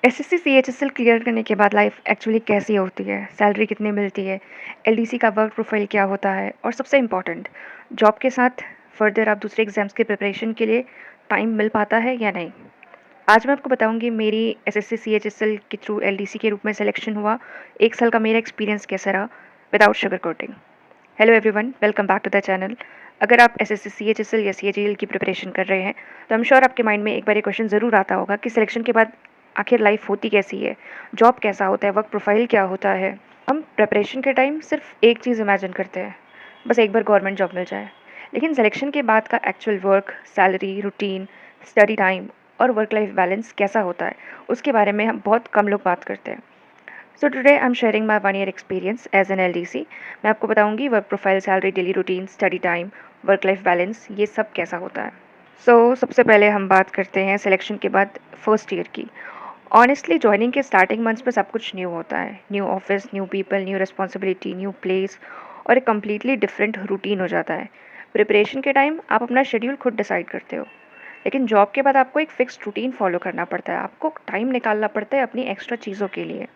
SSC CHSL clear करने के बाद लाइफ एक्चुअली कैसी होती है, सैलरी कितनी मिलती है, एलडीसी का वर्क प्रोफाइल क्या होता है और सबसे इम्पॉर्टेंट जॉब के साथ फर्दर आप दूसरे एग्जाम्स के प्रिपरेशन के लिए टाइम मिल पाता है या नहीं। आज मैं आपको बताऊंगी मेरी एसएससी सीएचएसएल के थ्रू एलडीसी के रूप में सिलेक्शन हुआ, 1 साल का मेरा एक्सपीरियंस कैसा रहा without sugar coating. Hello everyone, welcome back to the channel. अगर आप एसएससी सीएचएसएल या सीएचईएल की प्रिपरेशन कर रहे हैं तो आई एम श्योर आपके माइंड में एक बार ये क्वेश्चन ज़रूर आता होगा कि सिलेक्शन के बाद आखिर लाइफ होती कैसी है, जॉब कैसा होता है, वर्क प्रोफाइल क्या होता है। हम प्रिपरेशन के टाइम सिर्फ एक चीज़ इमेजिन करते हैं, बस एक बार गवर्नमेंट जॉब मिल जाए। लेकिन सिलेक्शन के बाद का actual work, salary, routine, study time और वर्क लाइफ बैलेंस कैसा होता है, उसके बारे में हम बहुत कम लोग बात करते हैं। So today I am sharing my 1 year experience as an LDC. मैं आपको बताऊंगी work profile, salary, daily routine, study time, work life balance, ये सब कैसा होता है। सबसे पहले हम बात करते हैं सिलेक्शन के बाद फर्स्ट ईयर की। ऑनेस्टली जॉइनिंग के स्टार्टिंग मंथ्स में सब कुछ न्यू होता है, new office, new people, new responsibility, new place और एक कम्प्लीटली डिफरेंट रूटीन हो जाता है। प्रिपरेशन के टाइम आप अपना शेड्यूल खुद डिसाइड करते हो, लेकिन जॉब के बाद आपको एक फिक्स्ड रूटीन फॉलो करना पड़ता है, आपको टाइम निकालना पड़ता है अपनी एक्स्ट्रा चीज़ों के लिए।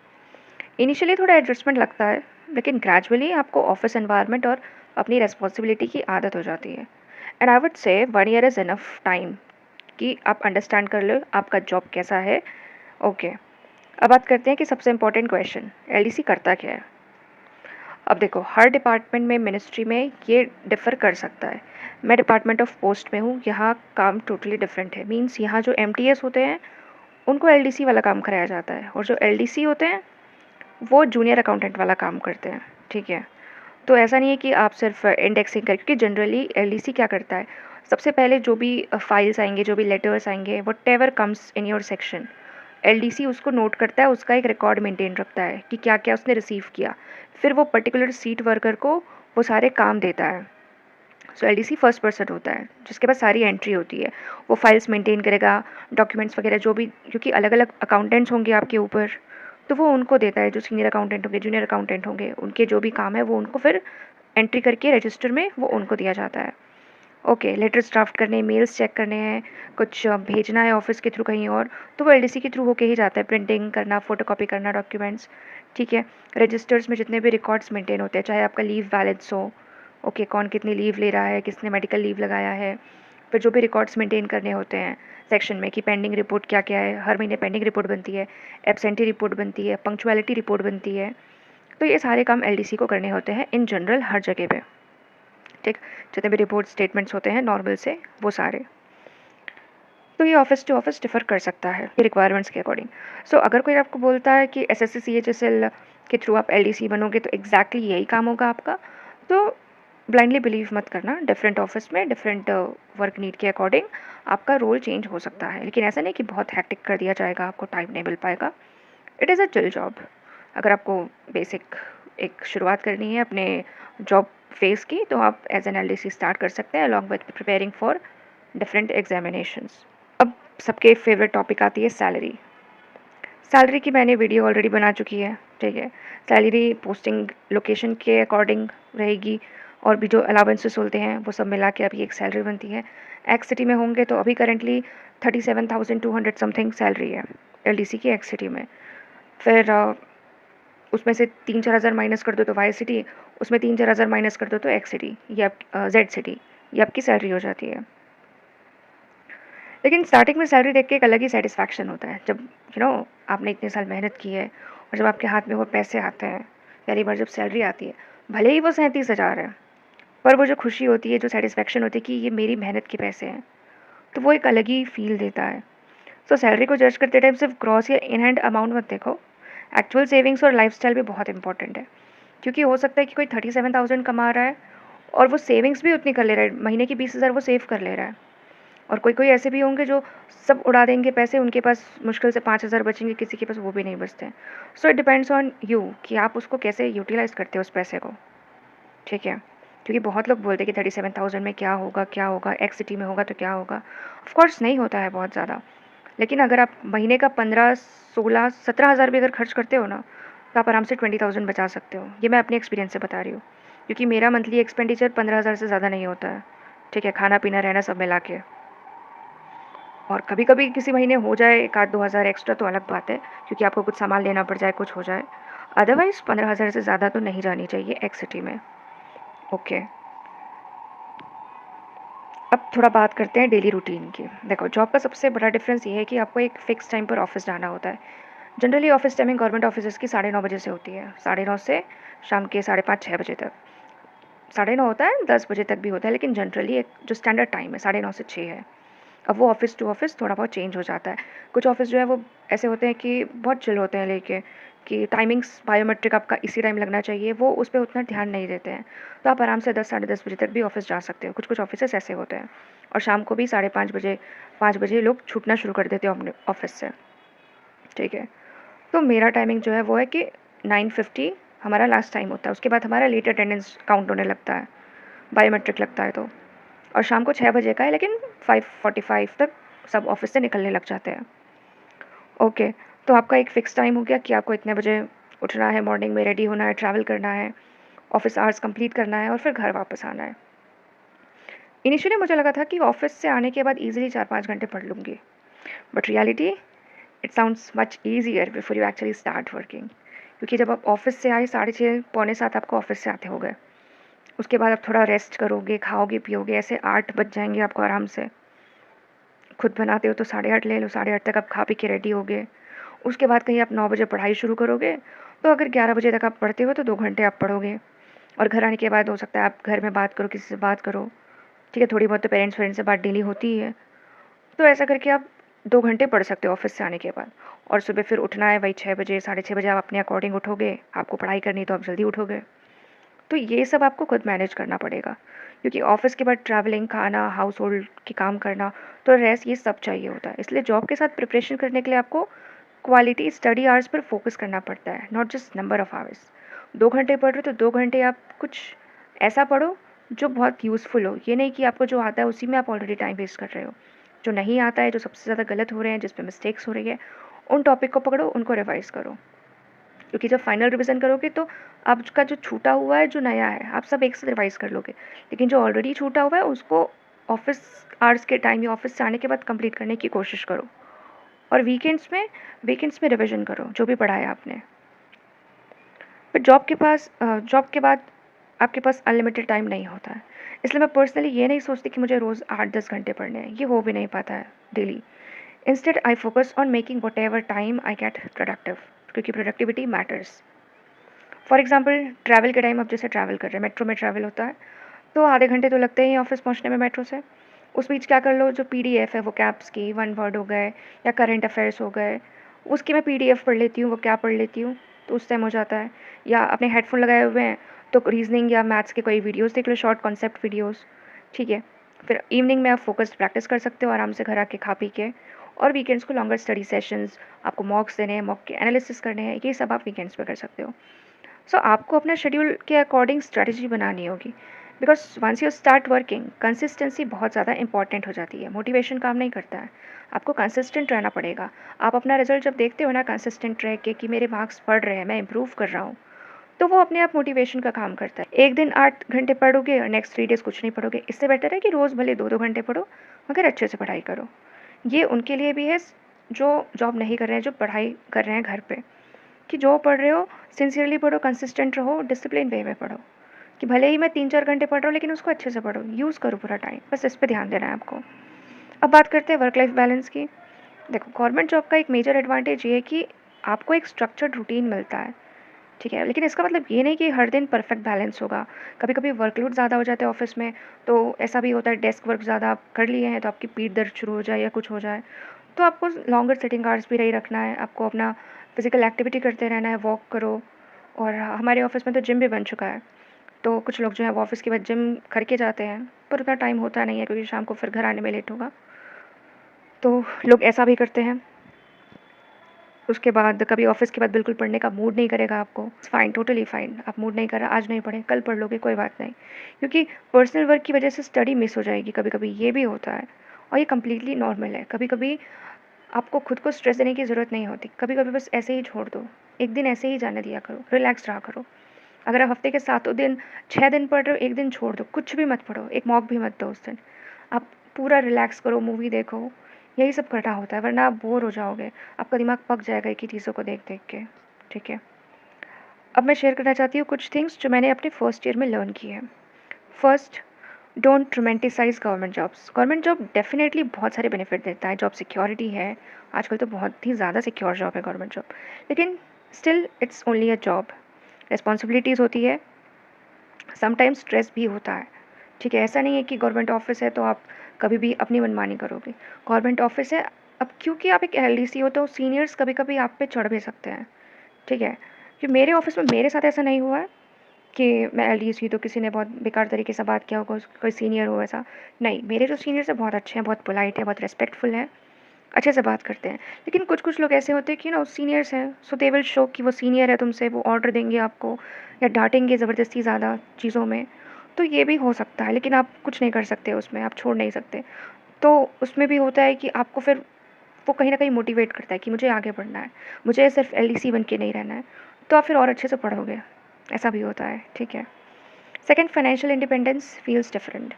इनिशियली थोड़ा एडजस्टमेंट लगता है, लेकिन ग्रेजुअली आपको ऑफिस एनवायरनमेंट और अपनी रिस्पॉन्सिबिलिटी की आदत हो जाती है। And I would say 1 year is enough time कि आप अंडरस्टैंड कर लो आपका जॉब कैसा है। ओके, अब बात करते हैं कि सबसे इम्पोर्टेंट क्वेश्चन, एलडीसी करता क्या है। अब देखो, हर डिपार्टमेंट में, मिनिस्ट्री में ये डिफ़र कर सकता है। मैं डिपार्टमेंट ऑफ पोस्ट में हूँ, यहाँ काम टोटली डिफरेंट है। मीन्स यहाँ जो एमटीएस होते हैं उनको एलडीसी वाला काम कराया जाता है, और जो एलडीसी होते हैं वो जूनियर अकाउंटेंट वाला काम करते हैं। ठीक है, तो ऐसा नहीं है कि आप सिर्फ इंडेक्सिंग कर, क्योंकि जनरली एलडीसी क्या करता है, सबसे पहले जो भी फाइल्स आएंगे, जो भी लेटर्स आएंगे, what ever comes in your section, LDC उसको नोट करता है, उसका एक रिकॉर्ड मेंटेन रखता है कि क्या क्या उसने रिसीव किया। फिर वो पर्टिकुलर सीट वर्कर को वो सारे काम देता है। सो एलडीसी फर्स्ट पर्सन होता है जिसके पास सारी एंट्री होती है। वो फाइल्स मेंटेन करेगा, डॉक्यूमेंट्स वगैरह जो भी, क्योंकि अलग अलग अकाउंटेंट्स होंगे आपके ऊपर, तो वो उनको देता है। जो सीनियर अकाउंटेंट होंगे, जूनियर अकाउंटेंट होंगे, उनके जो भी काम है वो उनको फिर एंट्री करके रजिस्टर में वो उनको दिया जाता है। ओके, लेटर्स ड्राफ्ट करने, मेल्स चेक करने हैं, कुछ भेजना है ऑफिस के थ्रू कहीं और, तो वो एलडीसी के थ्रू होके ही जाता है। प्रिंटिंग करना, फोटोकॉपी करना डॉक्यूमेंट्स। ठीक है, रजिस्टर्स में जितने भी रिकॉर्ड्स मेंटेन होते हैं, चाहे आपका लीव बैलेंस हो, ओके, कौन कितनी लीव ले रहा है, किसने मेडिकल लीव लगाया है, फिर जो भी रिकॉर्ड्स मेंटेन करने होते हैं सेक्शन में कि पेंडिंग रिपोर्ट क्या क्या है, हर महीने पेंडिंग रिपोर्ट बनती है, एब्सेंटी रिपोर्ट बनती है, पंक्चुअलिटी रिपोर्ट बनती है। तो ये सारे काम एलडीसी को करने होते हैं इन जनरल हर जगह पे। ठीक, जितने भी रिपोर्ट स्टेटमेंट्स होते हैं नॉर्मल से, वो सारे। तो ये ऑफिस टू ऑफिस डिफर कर सकता है रिक्वायरमेंट्स के अकॉर्डिंग। अगर कोई आपको बोलता है कि एसएससी सीएचएसएल के थ्रू आप एलडीसी बनोगे तो एग्जैक्टली यही काम होगा आपका, तो ब्लाइंडली बिलीव मत करना। डिफरेंट ऑफिस में डिफरेंट वर्क नीड के अकॉर्डिंग आपका रोल चेंज हो सकता है, लेकिन ऐसा नहीं कि बहुत हैक्टिक कर दिया जाएगा, आपको टाइम नहीं मिल पाएगा। It is a chill job. अगर आपको बेसिक एक शुरुआत करनी है अपने जॉब फेज़ की, तो आप एज एन एलडीसी स्टार्ट कर सकते हैं along with preparing for different examinations. अब सबके फेवरेट टॉपिक आती है सैलरी। सैलरी की मैंने वीडियो ऑलरेडी बना चुकी है। ठीक है, सैलरी पोस्टिंग लोकेशन के अकॉर्डिंग रहेगी, और भी जो अलाउंसेस होते हैं वो सब मिला के अभी एक सैलरी बनती है। एक्स सिटी में होंगे तो अभी करेंटली 37,200 समथिंग सैलरी है एलडीसी की एक्स सिटी में। फिर उसमें से 3-4 हज़ार माइनस कर दो तो वाई सिटी, उसमें 3-4 हज़ार माइनस कर दो तो एक्स सिटी या जेड सिटी, ये आपकी सैलरी हो जाती है। लेकिन स्टार्टिंग में सैलरी देख के एक अलग ही सेटिस्फैक्शन होता है, जब आपने इतने साल मेहनत की है और जब आपके हाथ में वो पैसे आते हैं, पहली बार जब सैलरी आती है, भले ही वो 37,000 है, पर वो जो खुशी होती है, जो सेटिस्फैक्शन होती है कि ये मेरी मेहनत के पैसे हैं, तो वो एक अलग ही फील देता है। सैलरी को जज करते टाइम सिर्फ ग्रॉस या इन हैंड अमाउंट मत देखो, एक्चुअल सेविंग्स और लाइफस्टाइल भी बहुत इंपॉर्टेंट है। क्योंकि हो सकता है कि कोई 37,000 कमा रहा है और वो सेविंग्स भी उतनी कर ले रहा है, महीने की 20,000 वो सेव कर ले रहा है, और कोई कोई ऐसे भी होंगे जो सब उड़ा देंगे पैसे, उनके पास मुश्किल से 5,000 बचेंगे, किसी के पास वो भी नहीं बचते हैं। इट डिपेंड्स ऑन यू कि आप उसको कैसे यूटिलाइज़ करते हो उस पैसे को। ठीक है, क्योंकि बहुत लोग बोलते हैं कि 37,000 में क्या होगा, क्या होगा, एक्स सिटी में होगा तो क्या होगा। ऑफकोर्स नहीं होता है बहुत ज़्यादा, लेकिन अगर आप महीने का 15, 16, 17 हज़ार भी अगर खर्च करते हो ना, तो आप आराम से 20,000 बचा सकते हो। ये मैं अपने एक्सपीरियंस से बता रही हूँ, क्योंकि मेरा मंथली एक्सपेंडिचर 15,000 से ज़्यादा नहीं होता है। ठीक है, खाना पीना रहना सब मिला के। और कभी-कभी किसी महीने हो जाए 1 आध 2,000 एक्स्ट्रा तो अलग बात है, क्योंकि आपको कुछ सामान लेना पड़ जाए, कुछ हो जाए। अदरवाइज़ 15,000 से ज़्यादा तो नहीं जानी चाहिए एक सिटी में। ओके, अब थोड़ा बात करते हैं डेली रूटीन की। देखो, जॉब का सबसे बड़ा डिफ़रेंस ये है कि आपको एक फ़िक्स टाइम पर ऑफ़िस जाना होता है। Generally office timing government offices की 9:30 बजे से होती है, 9:30 से शाम के 5:30-6 बजे तक। 9:30 होता है, 10 बजे तक भी होता है, लेकिन जनरली एक जो स्टैंडर्ड टाइम है 9:30 से 6 है। अब वो ऑफ़िस टू ऑफ़िस थोड़ा बहुत चेंज हो जाता है। कुछ ऑफ़िस जो है वो ऐसे होते हैं कि बहुत चिल होते हैं लेके कि टाइमिंग्स बायोमेट्रिक आपका इसी टाइम लगना चाहिए, वो उस पे उतना ध्यान नहीं देते हैं। तो आप आराम से 10 साढ़े 10 बजे तक भी ऑफ़िस जा सकते हो। कुछ-कुछ ऑफ़िसेज़ ऐसे होते हैं। और शाम को भी 5:30 बजे 5 बजे लोग छूटना शुरू कर देते हैं अपने ऑफ़िस से। ठीक है। तो मेरा टाइमिंग जो है वो है कि 9:50 हमारा लास्ट टाइम होता है। उसके बाद हमारा लेट अटेंडेंस काउंट होने लगता है, बायोमेट्रिक लगता है तो। और शाम को 6 बजे का है, लेकिन 5:45 तक सब ऑफ़िस से निकलने लग जाते हैं। ओके, तो आपका एक फ़िक्स टाइम हो गया कि आपको इतने बजे उठना है, मॉर्निंग में रेडी होना है, ट्रैवल करना है, ऑफ़िस आवर्स कंप्लीट करना है और फिर घर वापस आना है। इनिशियली मुझे लगा था कि ऑफ़िस से आने के बाद ईज़िली 4-5 घंटे पढ़ लूँगी, but reality it sounds much easier before you actually start working. क्योंकि जब आप ऑफ़िस से आए 6:30 पौने 7 आपको ऑफ़िस से आते हो गए। उसके बाद आप थोड़ा रेस्ट करोगे, खाओगे, पियोगे, ऐसे 8 बज जाएँगे आपको आराम से। खुद बनाते हो तो 8:30 ले लो, 8:30 तक आप खा पी के रेडी होगे। उसके बाद कहीं आप 9 बजे पढ़ाई शुरू करोगे, तो अगर 11 बजे तक आप पढ़ते हो तो 2 घंटे आप पढ़ोगे। और घर आने के बाद हो सकता है आप घर में बात करो, किसी से बात करो, ठीक है? थोड़ी बहुत तो पेरेंट्स वेरेंट्स से बात डेली होती ही है। तो ऐसा करके आप 2 घंटे पढ़ सकते हो ऑफ़िस से आने के बाद। और सुबह फिर उठना है वही 6 बजे, साढ़े 6 बजे आप अपने अकॉर्डिंग उठोगे, आपको पढ़ाई करनी है तो आप जल्दी उठोगे। तो ये सब आपको खुद मैनेज करना पड़ेगा, क्योंकि ऑफ़िस के बाद ट्रैवलिंग, खाना, हाउस होल्ड के काम करना, तो रेस्ट ये सब चाहिए होता है। इसलिए जॉब के साथ प्रिपरेशन करने के लिए आपको quality study hours per focus करना पड़ता है, not just number of hours. 2 घंटे पढ़ रहे हो तो 2 घंटे आप कुछ ऐसा पढ़ो जो बहुत यूज़फुल हो। ये नहीं कि आपको जो आता है उसी में आप ऑलरेडी टाइम वेस्ट कर रहे हो। जो नहीं आता है, जो सबसे ज़्यादा गलत हो रहे हैं, जिस पे मिस्टेक्स हो रही है, उन टॉपिक को पकड़ो, उनको रिवाइज़ करो। क्योंकि जब फाइनल रिवीजन करोगे तो आपका जो छूटा हुआ है, जो नया है, आप सब एक साथ रिवाइज़ कर लोगे। लेकिन जो ऑलरेडी छूटा हुआ है उसको ऑफ़िस आवर्स के टाइम या ऑफ़िस से आने के बाद कंप्लीट करने की कोशिश करो। और वीकेंड्स में रिवीजन करो जो भी पढ़ा है आपने। फिर जॉब के बाद आपके पास अनलिमिटेड टाइम नहीं होता है। इसलिए मैं पर्सनली ये नहीं सोचती कि मुझे रोज़ 8-10 घंटे पढ़ने हैं, ये हो भी नहीं पाता है daily. Instead I focus on making whatever time I get productive, क्योंकि productivity matters. For example travel के टाइम, आप जैसे ट्रैवल कर रहे हैं, मेट्रो में ट्रैवल होता है, तो आधे घंटे तो लगते ही हैं ऑफिस पहुंचने में मेट्रो से। उस बीच क्या कर लो, जो पीडीएफ है वो कैप्स की, वन वर्ड हो गए या करंट अफेयर्स हो गए, उसकी मैं पीडीएफ पढ़ लेती हूँ, वो क्या पढ़ लेती हूँ, तो उस टाइम हो जाता है। या अपने हेडफोन लगाए हुए हैं तो रीजनिंग या मैथ्स के कोई वीडियोस देख लो, शॉर्ट कॉन्सेप्ट वीडियोस। ठीक है। फिर इवनिंग में आप फोकस्ड प्रैक्टिस कर सकते हो आराम से घर आके खा पी के। और वीकेंड्स को लॉन्गर स्टडी सेशंस, आपको मॉक्स देने हैं, मॉक के एनालिसिस करने हैं, ये सब आप वीकेंड्स पे कर सकते हो। सो आपको अपने शेड्यूल के अकॉर्डिंग स्ट्रेटजी बनानी होगी, because once you start working consistency बहुत ज़्यादा इंपॉर्टेंट हो जाती है। मोटिवेशन काम नहीं करता है, आपको कंसिस्टेंट रहना पड़ेगा। आप अपना रिजल्ट जब देखते हो ना कंसिस्टेंट रह के कि मेरे मार्क्स बढ़ रहे हैं, मैं इंप्रूव कर रहा हूँ, तो वो अपने आप मोटिवेशन का काम करता है। एक दिन 8 घंटे पढ़ोगे और नेक्स्ट 3 डेज कुछ नहीं पढ़ोगे, इससे बेटर है कि रोज़ भले 2-2 घंटे पढ़ो, मगर अच्छे से पढ़ाई करो। ये उनके लिए भी है जो जॉब नहीं कर रहे हैं, जो पढ़ाई कर रहे हैं घर पे, कि जो पढ़ रहे हो सिंसियरली पढ़ो, कंसिस्टेंट रहो, डिसिप्लिन वे में पढ़ो। कि भले ही मैं 3-4 घंटे पढ़ रहा हूँ लेकिन उसको अच्छे से पढ़ो, यूज़ करो पूरा टाइम, बस इस पे ध्यान देना है आपको। अब बात करते हैं वर्क लाइफ बैलेंस की। देखो, गवर्नमेंट जॉब का एक मेजर एडवांटेज ये है कि आपको एक स्ट्रक्चर्ड रूटीन मिलता है, ठीक है? लेकिन इसका मतलब ये नहीं कि हर दिन परफेक्ट बैलेंस होगा। कभी-कभी वर्कलोड ज़्यादा हो जाता है ऑफ़िस में, तो ऐसा भी होता है डेस्क वर्क ज़्यादा आप कर लिए हैं तो आपकी पीठ दर्द शुरू हो जाए या कुछ हो जाए, तो आपको लॉन्गर सिटिंग आवर्स भी नहीं रखना है, आपको अपना फिज़िकल एक्टिविटी करते रहना है, वॉक करो। और हमारे ऑफ़िस में तो जिम भी बन चुका है, तो कुछ लोग जो है वो ऑफ़िस के बाद जिम करके जाते हैं, पर उतना टाइम होता नहीं है क्योंकि शाम को फिर घर आने में लेट होगा, तो लोग ऐसा भी करते हैं। उसके बाद कभी ऑफ़िस के बाद बिल्कुल पढ़ने का मूड नहीं करेगा आपको, फाइन, टोटली फाइन। आप मूड नहीं कर रहा, आज नहीं पढ़े, कल पढ़ लोगे, कोई बात नहीं। क्योंकि पर्सनल वर्क की वजह से स्टडी मिस हो जाएगी कभी-कभी, ये भी होता है और ये कंप्लीटली नॉर्मल है। कभी-कभी आपको खुद को स्ट्रेस देने की ज़रूरत नहीं होती, कभी-कभी बस ऐसे ही छोड़ दो, एक दिन ऐसे ही जाने दिया करो, रिलैक्स रहा करो। अगर आप हफ्ते के 7 दिन 6 दिन पढ़ रहे हो, एक दिन छोड़ दो, कुछ भी मत पढ़ो, एक मॉक भी मत दो उस दिन। आप पूरा रिलैक्स करो, मूवी देखो यही सब करना होता है, वरना आप बोर हो जाओगे, आपका दिमाग पक जाएगा एक ही चीज़ों को देख-देख के, ठीक है? अब मैं शेयर करना चाहती हूँ कुछ थिंग्स जो मैंने अपने फर्स्ट ईयर में लर्न की है। First, don't romanticise government jobs. Government job definitely बहुत सारे बेनिफिट देता है, जॉब सिक्योरिटी है, आजकल तो बहुत ही ज़्यादा सिक्योर जॉब है गवर्नमेंट जॉब। लेकिन still it's only a job. Responsibilities होती है, समटाइम्स स्ट्रेस भी होता है, ठीक है? ऐसा नहीं है कि गवर्नमेंट ऑफिस है तो आप कभी भी अपनी मनमानी करोगे। गवर्नमेंट ऑफिस है, अब क्योंकि आप एक एलडीसी हो तो सीनियर्स कभी-कभी आप पे चढ़ भी सकते हैं, ठीक है? कि मेरे ऑफिस में मेरे साथ ऐसा नहीं हुआ है कि मैं एलडीसी तो किसी ने बहुत बेकार तरीके से बात किया होगा, कोई सीनियर हो ऐसा। नहीं, मेरे जो सीनियर्स हैं बहुत अच्छे हैं, बहुत पोलाइट है, बहुत रिस्पेक्टफुल हैं, अच्छे से बात करते हैं। लेकिन कुछ-कुछ लोग ऐसे होते हैं कि सीनियर्स हैं, सो दे विल शो कि वो सीनियर है तुमसे, वो ऑर्डर देंगे आपको या डाँटेंगे ज़बरदस्ती ज़्यादा चीज़ों में। तो ये भी हो सकता है, लेकिन आप कुछ नहीं कर सकते उसमें, आप छोड़ नहीं सकते। तो उसमें भी होता है कि आपको फिर वो कहीं न कहीं मोटिवेट करता है कि मुझे आगे बढ़ना है, मुझे सिर्फ़ एलडीसी बन के नहीं रहना है। तो आप फिर और अच्छे से पढ़ोगे, ऐसा भी होता है, ठीक है। Second, financial independence feels different.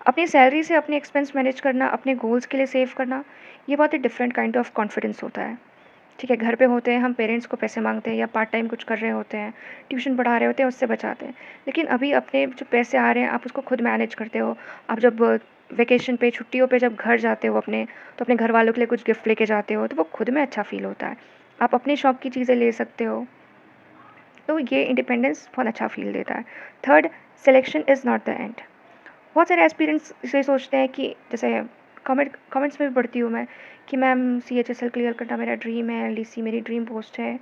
अपनी सैलरी से अपने एक्सपेंस मैनेज करना, अपने गोल्स के लिए सेव करना, ये बहुत ही डिफरेंट काइंड ऑफ कॉन्फिडेंस होता है, ठीक है? घर पे होते हैं, हम पेरेंट्स को पैसे माँगते हैं या पार्ट टाइम कुछ कर रहे होते हैं, ट्यूशन पढ़ा रहे होते हैं, उससे बचाते हैं। लेकिन अभी अपने जो पैसे आ रहे हैं, आप उसको खुद मैनेज करते हो। आप जब वेकेशन पे, छुट्टियों पे जब घर जाते हो अपने, तो अपने घर वालों के लिए कुछ गिफ्ट लेके जाते हो, तो वो खुद में अच्छा फ़ील होता है। आप अपने शौक की चीज़ें ले सकते हो, तो ये इंडिपेंडेंस बहुत अच्छा फ़ील देता है। Third, selection is not the end. बहुत सारे एस्पिरेंट्स इसे सोचते हैं कि जैसे कमेंट्स में भी पढ़ती हूँ मैं कि मैम सीएचएसएल क्लियर करना मेरा ड्रीम है, एलडीसी मेरी ड्रीम पोस्ट है।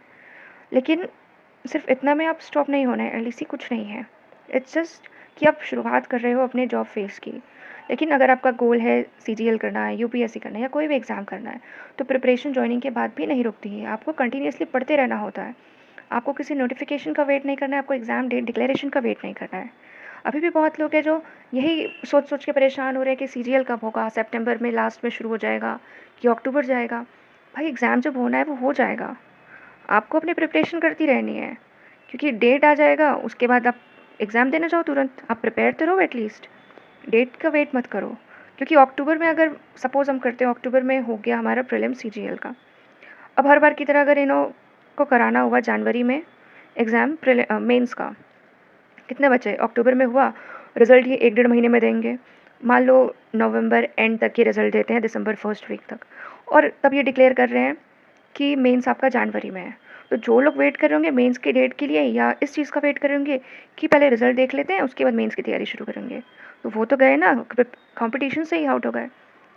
लेकिन सिर्फ इतना में आप स्टॉप नहीं होना है, एलडीसी कुछ नहीं है। इट्स जस्ट कि आप शुरुआत कर रहे हो अपने जॉब फेज़ की। लेकिन अगर आपका गोल है सीजीएल करना है, यूपीएससी करना है या कोई भी एग्ज़ाम करना है, तो प्रिपरेशन जॉइनिंग के बाद भी नहीं रुकती है। आपको कंटिन्यूअसली पढ़ते रहना होता है। आपको किसी नोटिफ़िकेशन का वेट नहीं करना है, आपको एग्ज़ाम डेट डिक्लेरेशन का वेट नहीं करना है। अभी भी बहुत लोग हैं जो यही सोच-सोच के परेशान हो रहे हैं कि सीजीएल कब होगा, सितंबर में लास्ट में शुरू हो जाएगा कि अक्टूबर जाएगा। भाई एग्ज़ाम जब होना है वो हो जाएगा। आपको अपनी प्रिपरेशन करती रहनी है, क्योंकि डेट आ जाएगा उसके बाद आप एग्ज़ाम देने जाओ तुरंत। आप प्रिपेयर तो रहो एटलीस्ट, डेट का वेट मत करो। क्योंकि अक्टूबर में अगर सपोज़ हम करते हो अक्टूबर में हो गया हमारा प्रीलिम्स सीजीएल का। अब हर बार की तरह अगर इन्हों को कराना हुआ जनवरी में एग्ज़ाम मेंस का, कितने बचे? अक्टूबर में हुआ, रिज़ल्ट ये 1 डेढ़ महीने में देंगे। मान लो नवंबर एंड तक ये रिज़ल्ट देते हैं, दिसंबर फर्स्ट वीक तक, और तब ये डिक्लेयर कर रहे हैं कि मेंस आपका जनवरी में है। तो जो लोग वेट कर रहे होंगे मेंस की डेट के लिए या इस चीज़ का वेट कर रहे होंगे कि पहले रिज़ल्ट देख लेते हैं, उसके बाद मेंस की तैयारी शुरू करेंगे, तो वो तो गए ना, कॉम्पिटिशन से ही आउट हो गए।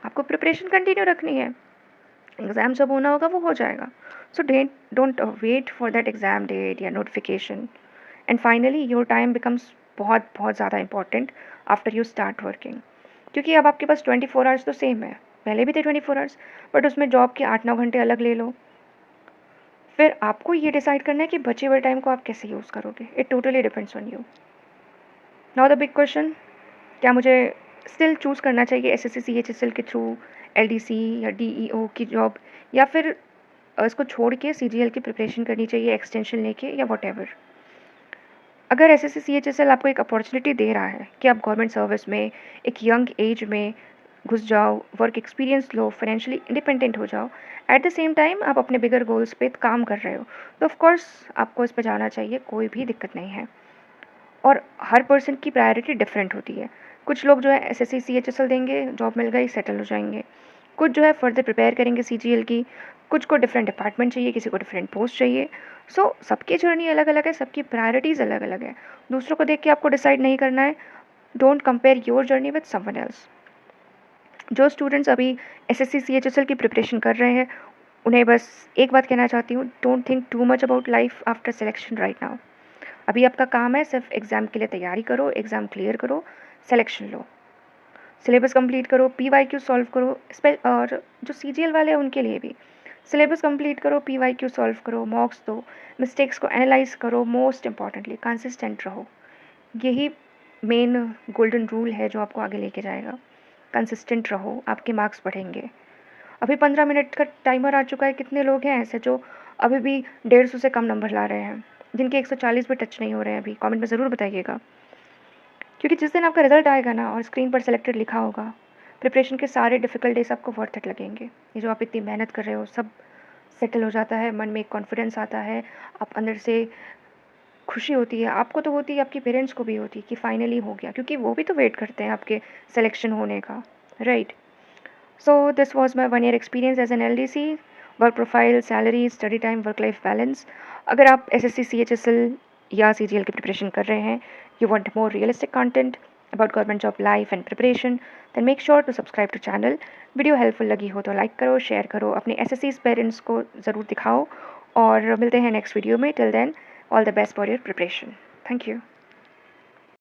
आपको प्रिपरेशन कंटिन्यू रखनी है, एग्ज़ाम जब होना होगा वो हो जाएगा। So don't wait for that exam date या notification. And finally your time becomes बहुत बहुत ज़्यादा important after you start working, क्योंकि अब आपके पास 24 आवर्स तो सेम है, पहले भी थे 24 आवर्स, बट उसमें जॉब के 8-9 घंटे अलग ले लो। फिर आपको ये डिसाइड करना है कि बचे हुए टाइम को आप कैसे यूज़ करोगे। It totally depends on you. Now the big question, क्या मुझे स्टिल चूज़ करना चाहिए एसएससी सीएचएसएल के थ्रू एलडीसी या डीईओ की जॉब, या फिर इसको छोड़ के सीजीएल की प्रिपरेशन करनी चाहिए एक्सटेंशन लेके या व्हाटएवर। अगर एसएससी सीएचएसएल आपको एक अपॉर्चुनिटी दे रहा है कि आप गवर्नमेंट सर्विस में एक यंग एज में घुस जाओ, वर्क एक्सपीरियंस लो, फाइनेंशियली इंडिपेंडेंट हो जाओ, एट द सेम टाइम आप अपने बिगर गोल्स पे काम कर रहे हो, तो ऑफ कोर्स आपको इस पे जाना चाहिए, कोई भी दिक्कत नहीं है। और हर पर्सन की प्रायोरिटी डिफरेंट होती है। कुछ लोग जो है एसएससी सीएचएसएल देंगे, जॉब मिल गई, सेटल हो जाएंगे। कुछ जो है फर्दर प्रिपेयर करेंगे सीजीएल की, कुछ को डिफरेंट डिपार्टमेंट चाहिए, किसी को डिफरेंट पोस्ट चाहिए। सो सबकी जर्नी अलग अलग है, सबकी प्रायोरिटीज़ अलग अलग है। दूसरों को देख के आपको डिसाइड नहीं करना है। Don't compare your journey with someone else. जो स्टूडेंट्स अभी एसएससी सीएचएसएल की प्रिपरेशन कर रहे हैं, उन्हें बस एक बात कहना चाहती हूँ, don't think too much about life after selection right now. अभी आपका काम है सिर्फ एग्ज़ाम के लिए तैयारी करो, एग्ज़ाम क्लियर करो, सिलेक्शन लो, सिलेबस कंप्लीट करो, पीवाईक्यू सॉल्व करो। और जो सीजीएल वाले हैं उनके लिए भी सिलेबस कंप्लीट करो, पीवाईक्यू सॉल्व करो, मॉक्स दो, मिस्टेक्स को एनालाइज करो, मोस्ट इंपॉर्टेंटली कंसिस्टेंट रहो। यही मेन गोल्डन रूल है जो आपको आगे लेके जाएगा। कंसिस्टेंट रहो, आपके मार्क्स बढ़ेंगे। अभी 15 मिनट का टाइमर आ चुका है, कितने लोग हैं ऐसे जो अभी भी 150 से कम नंबर ला रहे हैं, जिनके 140 भी टच नहीं हो रहे हैं अभी? कमेंट में ज़रूर बताइएगा, क्योंकि जिस दिन आपका रिजल्ट आएगा ना और स्क्रीन पर सेलेक्टेड लिखा होगा, प्रिपरेशन के सारे डिफ़िकल्ट डेज़ आपको वर्थ इट लगेंगे। ये जो आप इतनी मेहनत कर रहे हो सब सेटल हो जाता है, मन में एक कॉन्फिडेंस आता है, आप अंदर से खुशी होती है, आपको तो होती है, आपके पेरेंट्स को भी होती है कि फाइनली हो गया, क्योंकि वो भी तो वेट करते हैं आपके सिलेक्शन होने का, right? So this was my 1 year experience as an LDC, work profile, salary, study time, work life balance. अगर आप एसएससी, सीएचएसएल या सीजीएल की प्रिपरेशन कर रहे हैं, you want more realistic content about government job life and preparation, then make sure to subscribe to channel. Video helpful लगी हो तो लाइक करो, शेयर करो, अपने एसएससी पेरेंट्स को ज़रूर दिखाओ और मिलते हैं नेक्स्ट वीडियो में। Till then, all the best for your preparation. Thank you.